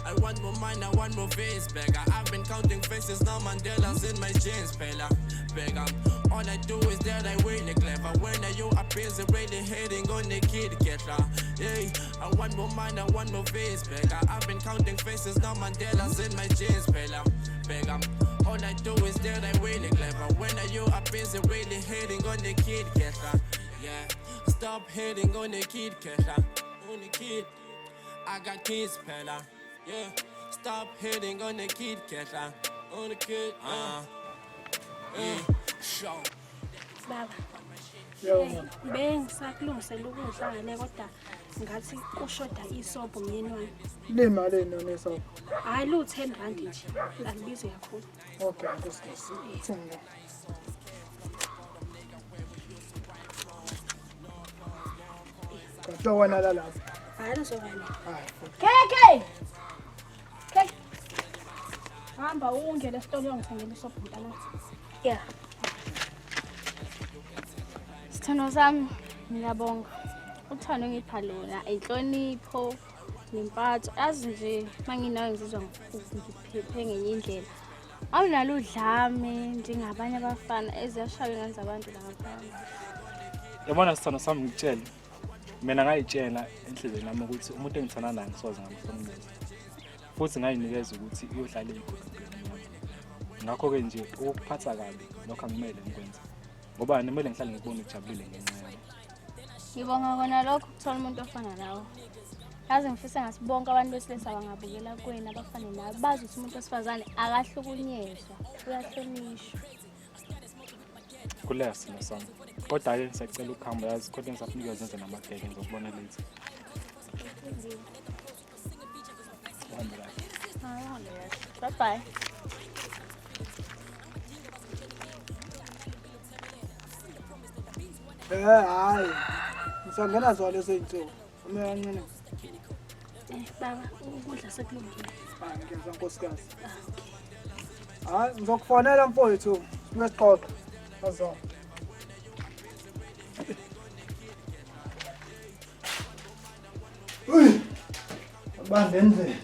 I want more mind, I want more face, beggar. I've been counting faces, now Mandela's in my jeans, fella. Beggar, all I do is that I really clever. When you are busy, really hating on the kid, Ketla. Yeah, I want more mind, I want more face, beggar. I've been counting faces, now Mandela's in my jeans, fella. Beggar, all I do is that I really clever. When you are busy, really hating on the kid, Ketla. Yeah, stop hating on the kid, Ketla. On the kid, I got kids, fella. Yeah, stop hating on the kid, Ketla. On the kid, show. Baba. Bengisakulungisela ukudla ngene kodwa ngathi kushoda isobho myeni wami. Le mali none isobho. Hayi lu 10 rand nje. Angibize kakhulu. Okay, nkosi. Kodwa wena la lapha. Hayi lozokwana. Hayi. KK. Hamba ungene esitolo uyongithengela isobho mntana. Yeah. Sithando sami, ngiyabonga. Uthando ngipha lona, inhlonipho, nempatho. Yazi nje manginawe ngizizwa ngiphephe ngenye indlela. Awunalo udlame njengabanye abafana eziyashaya ngenza abantu la ngaphandle. Yabona sithando sami ngitshela. Mina ngayitshela enhlizweni nami ukuthi umuntu engithanda naye ngisoze ngamhlonipha. Futhi ngayinikeza ukuthi uyodlala igolide. Ngakho ke nje ukuphatha kabi lokho angimele ngikwenze. Ngoba nimele ngihlale ngibone ujabulile ngenxa yakho. Ngibonga kona lokho ukuthola umuntu ofana nawe. Yazi ngifisa ngasibonke abantu besilisa bangabukela kuwena abafana nawe bazi ukuthi umuntu osifazane akahlukunyezwa, uyahlonishwa. Kuleya simo sami. Kodwa ake ngisacela ukuhamba yazi kodwa ngisafuneka zenze namageke ngizokubona lezi. Bye bye. Hayi. Ngisangena zona lezi zinto. Uma kancane. Baba, ukudla sekulungile. Ngiyeza nkosikazi. Hayi, ngizokufonela mfowethu. Sibexoxa. Azona. Uy. Bandenze.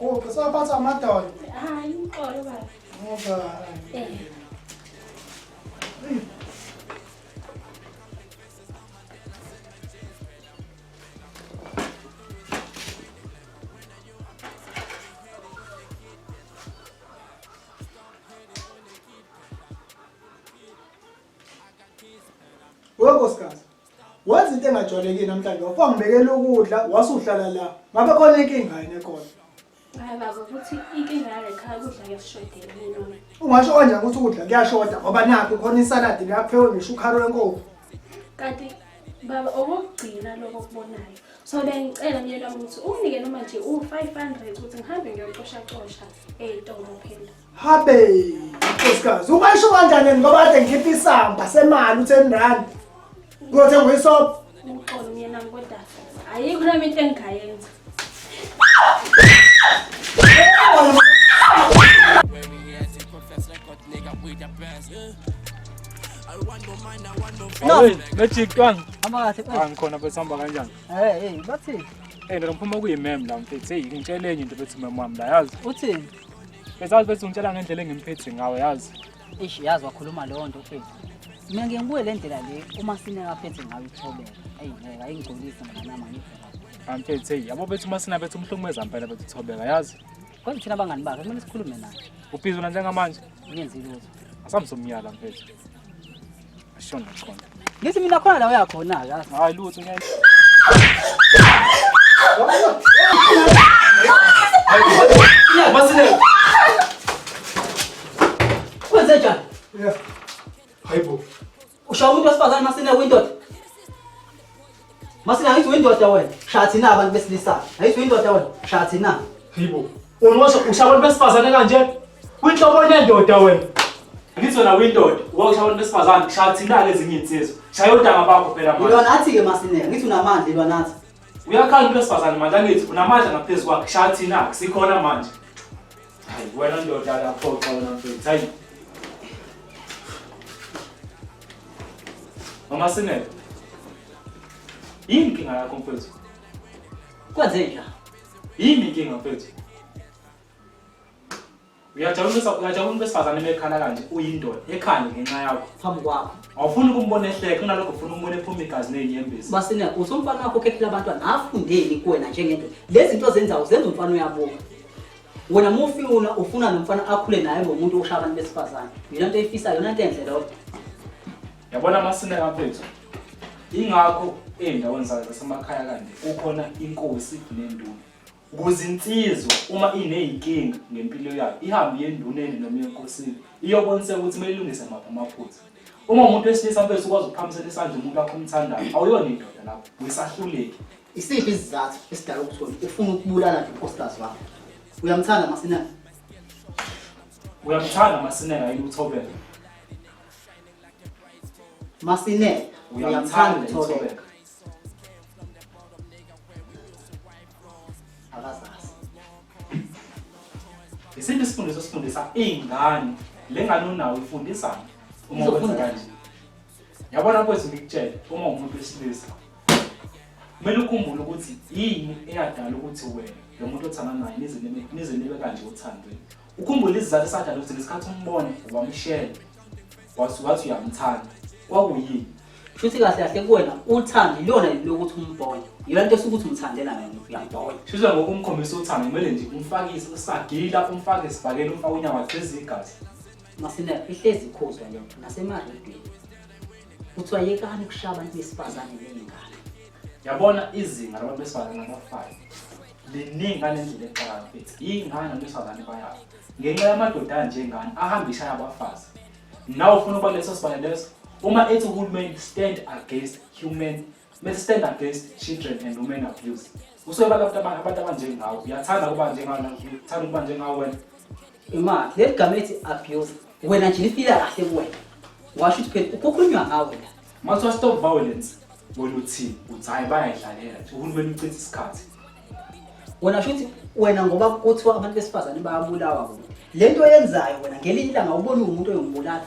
Oh, kasaphatha amadoda. Hayi, uxolo baba. Ngoba Wokosikazi. Wenza into engajwayelekile namhlanje. Wafika ngibekela ukudla, wasuhlala la. Ngabe khona inkinga yini ekhona? Hayi baba, ukuthi inkinga yale ekhaya kudla kuyashodela mina. Ungasho kanjani ukuthi ukudla kuyashoda ngoba nakho khona isaladi laphewe ngisho ukharo lenkomo. Kanti baba okugcina lokho okubonayo. So bengicela myeni wami ukuthi unginike noma nje u500 ukuthi ngihambe ngiyoxosha ezitolo phela. Habe, nkosikazi, ubayisho kanjani ngoba kade ngikhipha isamba semali u10 rand. Ngothenga isobho. Uxolo myeni wami kodwa ayikho nami into engigayenza. No, lechikwana. Amathi Ngikhona besihamba kanjani? Bathi Ngiphuma kuyimem la mfethu. Ngitshela enye into bethi mama la yazi. uthini? Besazi bethi ngitshela ngendlela engimphethe ngawe yazi. Yazi wakhuluma leyo nto mfethu. Mina ngiyengibuye le ndlela le uma sineka phethe ngawe ithobela. Ngeke ayingcolisa mina manje. Mfethu yabo bethi masina bethi umhlungumeza impela bethi thobeka yazi. Kodwa thina abangani bakhe kumele sikhulume naye. Uphizwa njengamanje. Ngenzi lutho. Asamsomyala mfethu. Ashona khona. Ngithi mina khona la uyakhona yazi. Hayi lutho ngeke. Masine. Kwenze njani? Yeah. Hayibo. Ushawa umuntu wasifazane masine window. Masine ayithi window wena. Shathi na abantu besilisa. Ayithi window wena. Shathi na. Hayibo. Unosho ushawa besifazane kanje? Kwinhlobo yendoda wena. Ngithi na window, ushawa besifazane shathi na lezinye insizwe. Shaya udanga bakho phela manje. Ilona athi ke masine. Ngithi unamandla ilona athi. Uyakhanga umuntu wesifazane manje angithi unamandla ngaphezu kwakhe shaya thina akusikhona manje. Hayi wena ndoda laphoxa wena mfethu hayi. Mama Sinele. Yini inkinga yakho mfethu? Kwenze njani? Yini inkinga mfethu? Uyajabula besifazane emekhala kanje uyindoda ekhaya ngenxa yakho. Phambi kwakho. Awufuni ukumbona ehleke kunalokho ufuna umbone ephuma igazi nezinyembezi. Masine usumfana wakho okhekhela abantwana afundeni kuwena njengendoda. Lezi zinto zenzayo zenza umfana uyabuka. Wena ufuna nomfana akhule naye ngomuntu oshaya abantu besifazane. Yona into efisayo yona into enhle lokho. Yabona Masine mfethu. Ingakho endaweni zasemakhaya kanje kukhona inkosi nenduna. Ukuze insizwa uma ineyinkinga ngempilo yayo ihambe yenduneni noma yenkosini iyobonisa ukuthi kumele ilungise maphi amaphutha. Uma umuntu wesilisa mfethu ukwazi ukuphamisela isandla umuntu wakho umthandayo awuyona indoda lapho uyisahluleki. Isiphi isizathu esidala ukuthi ufuna ukubulala inkosikazi wakho? Uyamthanda Masine? Uyamthanda Masine yini uThobeka? Masine uyamthanda uThobeka? Isiphi isifundiso sifundisa ingane lengane unawo ifundisa uma wenza kanje. Yabona mfethu ngikutshela uma umuntu wesilisa kumele ukhumbule ukuthi yini eyadala ukuthi wena lo muntu othanda naye nize nibe kanje uthandweni. Ukhumbule izizathu esadala ukuthi ngesikhathi umbone wamshela wathi uyamthanda kwakuyini. Futhi kahle kahle kuwena uthando ilona lokuthi umbone. Yona into esukuthi umthandela wena uyambona. Futhi ngokumkhombisa uthando kumele nje umfakise isagila umfake isibhakela umfake unyawo watheza igazi. Masine ihlezi ikhuzwa leyo nasemaredweni. Uthi wayekani ukushaya abantu besifazane nengane. Yabona izinga labantu besifazane abafayo liningi ngalendlela eqala mfethu. Ingane besifazane bayayo. Ngenxa yamadoda njengani ahambisha abafazi. Nawe ufuna ukuba leso sibane leso uma ethi uhulumeni stand against children and women abuse. Usoyeba abantu abanjengawo. Uyathanda kuba njengawo, uyathanda kuba njengawo wena. Ima, le gama ethi abuse. Wena nje lifila kahle kuwena. Washo ukuthi phela ukukhulunywa ngawe la. Mase stop violence. Wena uthi hayi bayayidlalela nje uhulumeni uchitha isikhathi. Wena shuthi wena ngoba kuthiwa abantu besifazane bayabulawa bona. Lento yenzayo wena ngelinye ilanga ubona umuntu oyongibulala.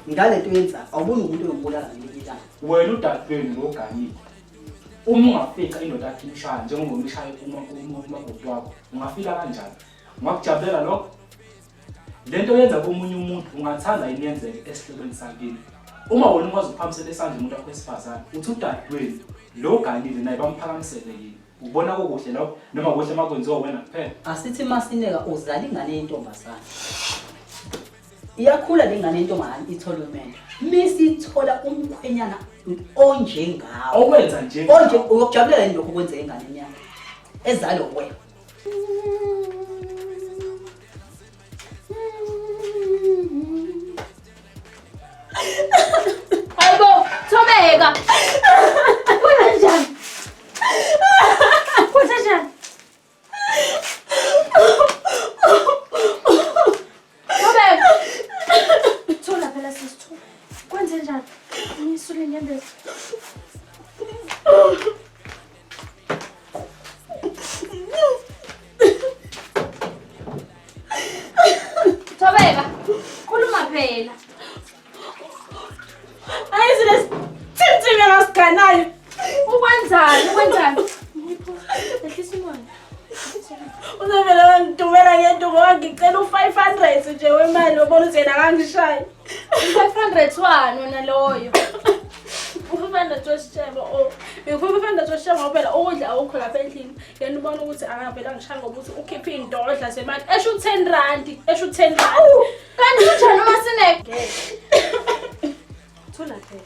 Ngalento yenzayo awubona umuntu oyongibulala ngelinye ilanga. Wena udadewenu loganile. Uma ungafika indoda yakhe imshaya njengoba umshaya umakoti wakho ungafika kanjani? Ungakujabulela lokho? Lento yenza komunye umuntu ungathanda iniyenzeke esihlobeni sakini. Uma wena ukwazi ukuphamisela isandla umuntu wakho wesifazane uthi udadewenu loganile naye bamphakamisele yini? Ubona kokuhle lokho noma kuhle makwenziwa wena kuphela? Asithi Masineka uzala ingane yentombazane. Iyakhula lengane yentombazane ithola umene. Misithola umkhwenyana onjengawo. Okwenza nje onje uyokujabulela yini lokho kwenza ingane yakho ezalo wena. Hayibo Thobeka. Kwenza njani? Kwenza njani? Thobeka. Thola phela sisithu. Kwenza njani? Ngisule nyembezi. Thobeka. Khuluma phela. Ayizile tsimtsime ngasiganayo. Ukwenzani? Ehlisa umoya. Uzovela wangidumela ngento ngoba ngicela u500 nje wemali ubona ukuthi yena akangishaya. 500 wona loyo. U500 wesishebo u500 wesishebo phela ukudla awukho lapha endlini. Yena ubona ukuthi angavela ngishaya ngoba uthi ukhipha indodla semali esho 10 rand, esho 10 rand. Kanti kunjani Masineke? Thola phela.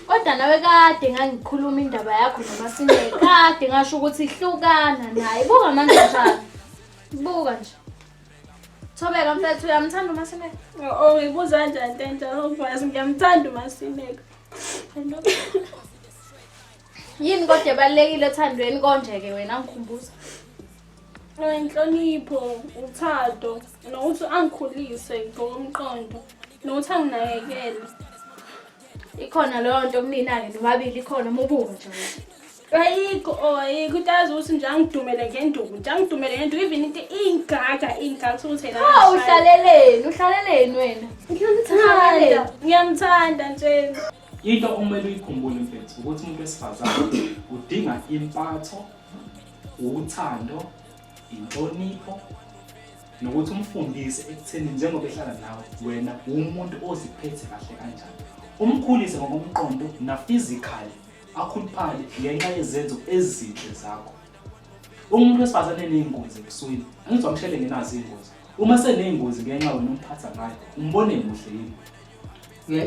Kodwa nawe kade ngangikhuluma indaba yakho noMasineke. Kade ngasho ukuthi ihlukana naye. Buka manje njani? Buka nje. Thobeka mfethu uyamthanda uMasineke? Ngibuza kanjani Tenta? Uyazi ngiyamthanda uMasineka. Yini kodwa ebalekile ethandweni konje ke wena ngikhumbuza. Inhlonipho, uthando, nokuthi angikhulise ngokomqondo, nokuthi anginakekele. Ikhona leyo nto kumina ke nobabili ikhona mubuka nje. ayikho utazi ukuthi nje angidumele ngenduku even into ingaga sokuthi yena uhlaleleni wena ngiyamthanda nje into okumele uyikhumbule mfethu ukuthi umuntu wesifazane udinga impatho, uthando, inhlonipho nokuthi umfundise ekutheni njengoba ehlala nawe wena umuntu oziphethe kahle kanjani. Umkhulise ngokomqondo na physically akhuluphale ngenxa yezenzo ezinhle zakho. Umuntu wesifazane eneyingozi ebusweni, angizomshele ngenazi ingozi. Uma seneyingozi ngenxa wena umphatha ngayo, umbone muhle yini?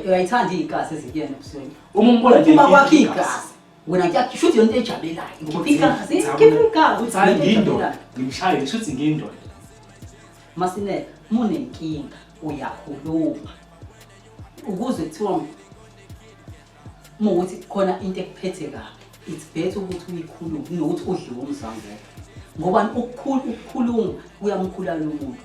Uyayithanda igasi ezikuyena ebusweni. Uma umbona nje kwakhe igasi, wena kuyasho ukuthi yonke ejabulayo. Ngoba igasi, ikhipha igasi. Uthi hayi ngiyindoda, ngimshayile shuthi ngiyindoda. Masine, munenkinga uyakhuluma. Ukuze kuthiwa ukuthi khona into ekuphethe kabi, it's better ukuthi uyikhulume kunokuthi udliwe umzango. Ngoba ukukhuluma uyamkhulula umuntu.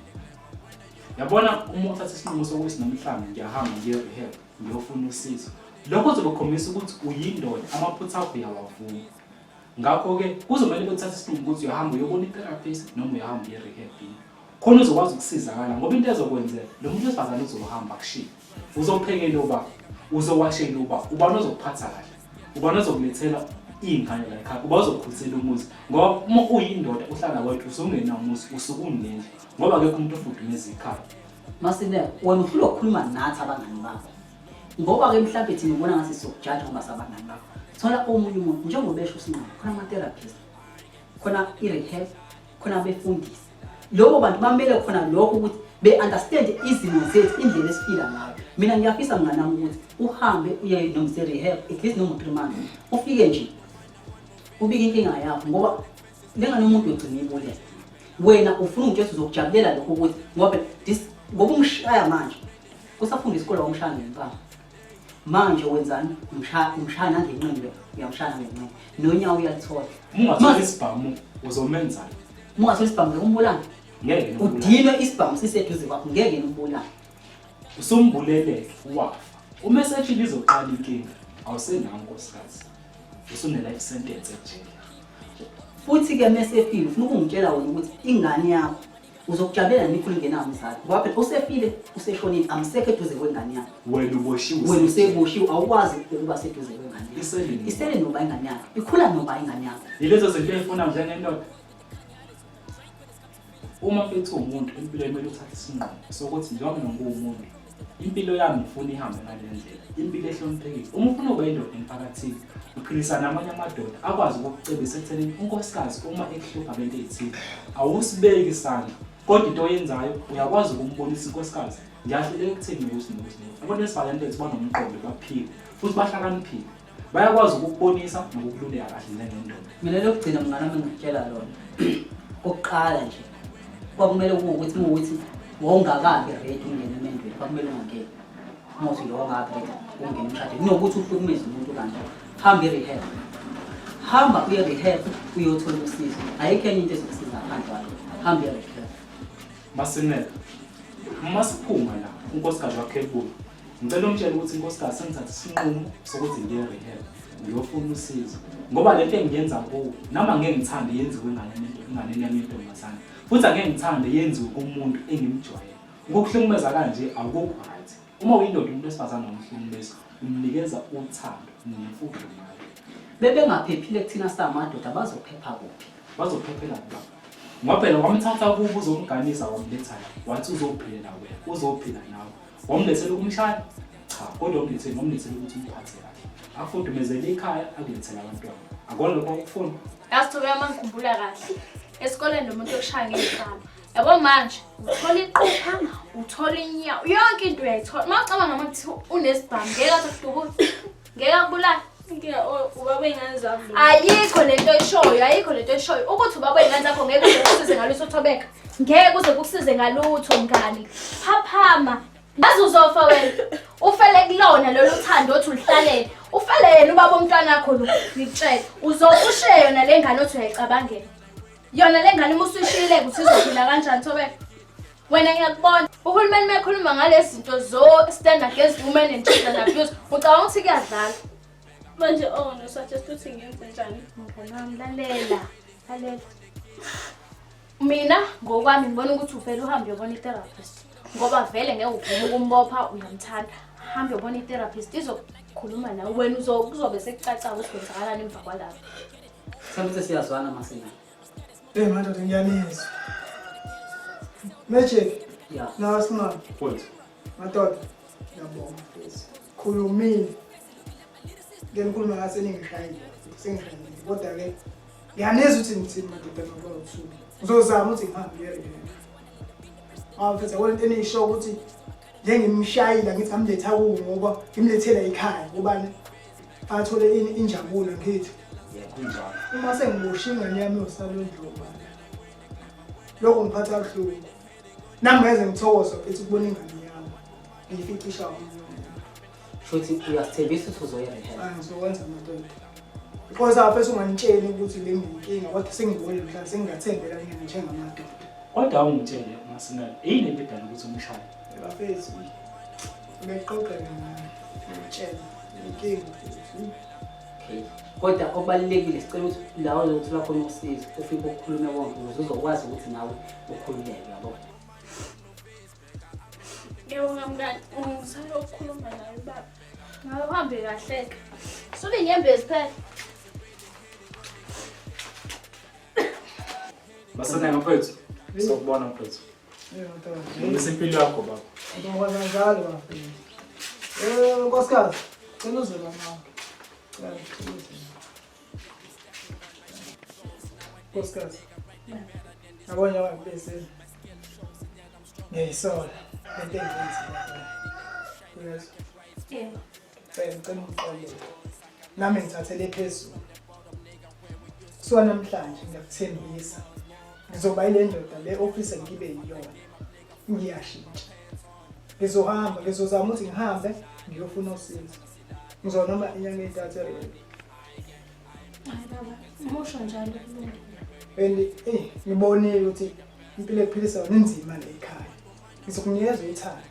Yabona uma uthatha isinqumo sokuthi namhlanje ngiyahamba ngiye-rehab ngiyofuna usizo. Lokho kuzokhombisa ukuthi uyindoda, amaphutha akho uyawavuma. Ngakho-ke kuzomele uthathe isinqumo ukuthi uyahamba uyobona i-therapist noma uyahamba uye-rehab. Khona uzokwazi ukusizakala ngoba into ezokwenzeka lo muntu wesifazane uzohamba kushiya. Uzophekela ubaba, uzowashela ubaba, ubani ozokuphatha kahle, ubani ozokulethela iy'ngane la ekhaya, ubani ozokukhulisela umuzi. Ngoba uma uyindoda uhlala wedwa usungenamuzi usuke unendle ngoba akekho umuntu ofudumeza ikhaya. Masine, wena uhlula ukukhuluma nathi abangani bakho. Ngoba-ke mhlawumbe thina ubona ngase sizokujaja ngoba sabangani bakho. Thola omunye umuntu njengoba besho usinqaba, khona ama-therapist, khona i-rehab, khona abefundisi. Lokho bantu bamele khona lokho ukuthi be-understand izimo zethu indlela esifila ngayo. Mina ngiyafisa mnganami ukuthi uhambe uye nomse-rehab at least noma 3 months. Ufike nje ubike inkinga yakho ngoba lengane umuntu uyogcina iboleka. Wena ufuna ukuthi uzokujabulela lokho ukuthi ngoba umshaya manje kusafunda isikole wamshaya ngempama. Manje wenzani? Umshaya nangenqindi, uyamshaya nangenqindi. Nonyawo uyalithola. Ungathola isibhamu uzomenzani? Ungathola isibhamu ngekumbulana. Ngeke udinwe isibhamu siseduze kwakho ngeke nimbulane. Usumbuleleke wafa. Uma esethile izoqala inkinga awusenayo nkosikazi. Usune-life sentence ejele. Futhi-ke mesefile ufuna ukungitshela wena ukuthi ingane yakho uzokujabulela nikhulu ngenayo umzali. Ngoba phela usefile useshonile amsekho eduze kwengane yakho. Wena uboshiwe. Wena useboshiwe awukwazi ukuba seduze kwengane yakho. Isele noba ingane yakho. Ikhula noba ingane yakho. Yilezo zinto ezifuna njengendoda. Uma mfethu umuntu empilweni kumele uthathe isinqumo sokuthi njengoba ngumuntu impilo yami ngifuna ihambe ngale ndlela, impilo ehloniphekile. Uma ufuna ukuba indoda emphakathini, uqhilisana namanye amadoda akwazi ukukucebisa ekuthenini unkosikazi uma ekuhlupha ngento ezithile, awusibeki isandla. Kodwa into oyenzayo uyakwazi ukumbonisa inkosikazi ngiyahluleka ekutheni ukuthi abantu besifazane bethu banomqondo baphile futhi bahlakaniphile. Bayakwazi ukukubonisa nokukululeka kahle njengendoda. Mina lokugcina mnganami ngikutshela lona. Oqala nje kwakumele ukuthi wongakabi ready ungene emendweni, kwakumele ungangeni. Mothi lo ongabi ready ungene emshadweni. Kunokuthi uhlukumeze umuntu kanje. Hamba e-rehab. Hamba uye rehab uyothola usizo. Ayikho enye into ezokusiza ngaphandle kwakho. Hamba e-rehab. Masinela. Masiphuma la unkosikazi wakhe ebuya. Ngicela umtshele ukuthi inkosikazi sengithatha isinqumo sokuthi ngiye rehab. Ngiyofuna usizo. Ngoba lento engiyenza kuwo nama ngeke ngithande yenziwe ingane yami yentombazane. Futhi angeke ngithande yenziwe kumuntu engimjwayele. Ukuhlukumeza kanje akukho right. Uma uyindoda umuntu wesifazane nomhlukumeza, umnikeza uthando nemfundo naye. Bebengaphephile kuthina samadoda bazophepha kuphi? Bazophephela kuba. Ngoba phela wamthatha kubo uzomganisa wamletha la. Wathi uzophilela wena, uzophila nawe. Wamlethela ukumshaya? Cha, kodwa wamlethela ukuthi umphathe kahle. Afundumezele ekhaya akulethela abantwana. Akona lokho ukufuna. Yasithola mangikhumbula kahle. Esikoleni nomuntu oshaya ngegama. Yabo manje uthola iqupha, uthola inyawo, yonke into uyayithola. Mawucabanga ukuthi unesibhamu ngeke akudubuze. Ngeke akubulala. inkinga ubaba ingane zami. Ayikho lento eshoyo, ukuthi ubaba ingane zakho ngeke kusize ngalutho Thobeka. Ngeke kuze kusize ngalutho mngani. Phaphama. Ngazi uzofa wena. Ufele kulona lolu thando othi ulihlalele. Ufele yena ubaba umntwana wakho lo. Ngikutshela, uzopushe yona lengane othi uyayicabangela. Yona lengane musuyishiyile ukuthi izophila kanjani Thobeka. Wena ngiyakubona uhulumeni mekhuluma ngalezi zinto zo stand against women and children abuse. Ucabanga ukuthi kuyadlala. Manje no-suggest ukuthi ngenze njani? Mngani wami lalela. Mina ngokwami ngibona ukuthi uvele uhambe uyobona i-therapist. Ngoba vele ngeke uvume ukumbopha uyamthanda. Hambe uyobona i-therapist izokhuluma nawe wena kuzobe sekucaca ukuthi kwenzakalani emva kwalapho. Sambe siyazwana masina. Madoda ngiyanizwa. Magic. Yeah. Nawe sinqaba. Futhi. Madoda. Ngiyabonga mfethu. Khulumini. Ngenikhuluma ngase ningishayile. Sengishayile. Kodwa ke ngiyanezwa ukuthi ngithini madoda ngoba uthuka. Ngizozama ukuthi ngihambe yena. Mfethu wena into enisho ukuthi njengimshayila ngithi amletha kuwo ngoba ngimlethela ekhaya ngobani athole injabulo ngithi. Kunjalo. Uma sengibosha ingane yami yosalo endloba. Lokho ngiphatha kabuhlungu. Nami ngeze ngithokoza futhi ukubona ingane yami. Ngiyificisha umnyondo. Futhi uyasithembisa ukuthi uzoyirehab. Ngizokwenza madoda. Because afese ungangitsheli ukuthi benginkinga kodwa sengibonile mhla sengingathembela mina njengamadoda. Kodwa ungitshele masinala. Yini into edala ukuthi umshaye? Bafethu. Ngiqoqa naye. Ngitshela inkinga futhi. Okay. Kodwa okubalulekile sicela ukuthi lawo uzothola khona usizo ufike ukukhuluma wonke ukuze uzokwazi ukuthi nawe ukhululeke yabo. Yebo ngamngani, ngisaya ukukhuluma naye baba. Ngabe uhambe kahleka. Suke inyembezi phela. Masana mfethu. Sokubona mfethu. Madoda. Ngisempilo yakho baba. Ngibona njalo bafethu. Nkosikazi, cela uze la mama. Nkosikazi. Yabona wabese. Ngiyisola. Into engiyenzile. Yes. Yebo. Ngicela uxolele. Nami ngithathele phezulu. So namhlanje ngiyakuthembisa. Ngizoba ile ndoda le office ngibe yiyona. Ngiyashintsha. Ngizohamba, ngizozama ukuthi ngihambe ngiyofuna usizo. Ngizonoma inyanga entathu Hayi baba, umusho njalo kulungile. Ngibonile ukuthi impilo ephilisa inzima la ekhaya. Ngizokunikeza uthando.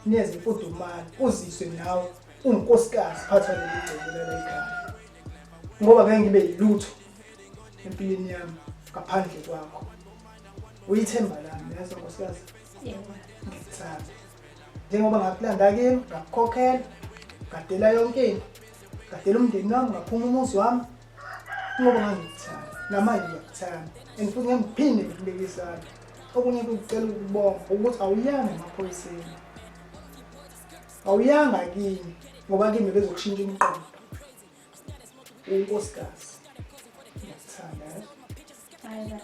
Niyeze imfudumalo, uziswe nawe unkosikazi phatha leli gceke la ekhaya. Ngoba ngeke ngibe yilutho empilweni yami ngaphandle kwakho. Uyithemba lami yazi nkosikazi. Yebo. Ngikuthanda. Njengoba ngakulanda kimi, ngakukhokhela, ngadela yonke into. Ngadela umndeni wami, ngaphuma umuzi wami. Ngoba ngangikuthanda. Namanje ngiyakuthanda. And futhi ngiphinde ngikubeke isandla. Okunye ukucela ukubonga ukuthi awuyanga emaphoyiseni. Awuyanga kimi ngoba kimi bezokushintsha umqondo. Unkosikazi. Ngikuthanda. Hayi baba.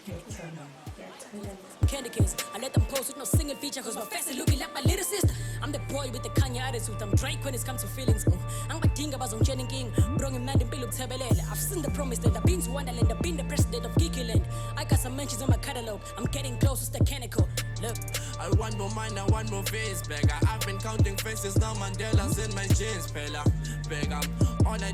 Ngikuthanda. Ngiyathandana. Candy kiss. I let them pose with no single feature cause my face is looking like my little sister. I'm the boy with the Kanye attitude. I'm Drake when it comes to feelings. I'm badinga bazongena king. Brongy man impilo kuthebelele. I've seen the promised land. I've been to Wonderland. I've been the president of Geeky Land. I got some mentions on my catalog. I'm getting close, it's mechanical. Look. I want more mind, I want more face, beggar. I've been counting faces, now Mandela's in my jeans, fella. Beggar, all I